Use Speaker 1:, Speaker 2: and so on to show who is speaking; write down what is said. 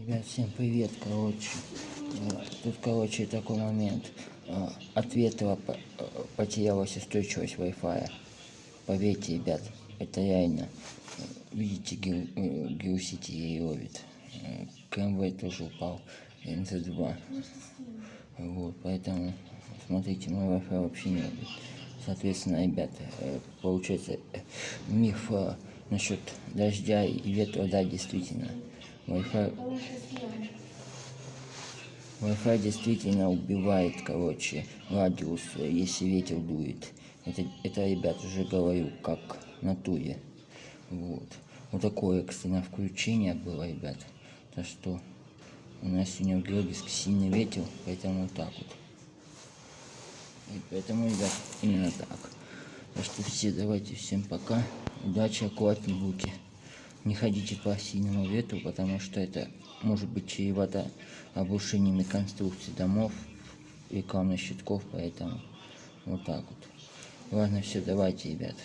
Speaker 1: Ребят, всем привет, тут, такой момент, от ветра потерялась устойчивость Wi-Fi, поверьте, ребят, это реально, видите, Геосити и ловит, КМВ тоже упал, МЗ-2, вот, поэтому, смотрите, мой Wi-Fi вообще не ловит, соответственно, ребята, получается, миф насчет дождя и ветра, да, действительно, Wi-Fi действительно убивает, радиус, если ветер дует. Это, ребят, уже говорю, как в натуре. Вот. Вот такое экстренное включение было, ребят. Так что у нас сегодня в Георгиевске сильный ветер, поэтому вот так вот. И поэтому, ребят, именно так. Так что все, давайте, всем пока. Удачи, аккуратней будьте. Не ходите по сильному ветру, потому что это может быть чревато обрушениями конструкций домов, рекламных щитков, поэтому вот так вот. Ладно, все, давайте, ребят.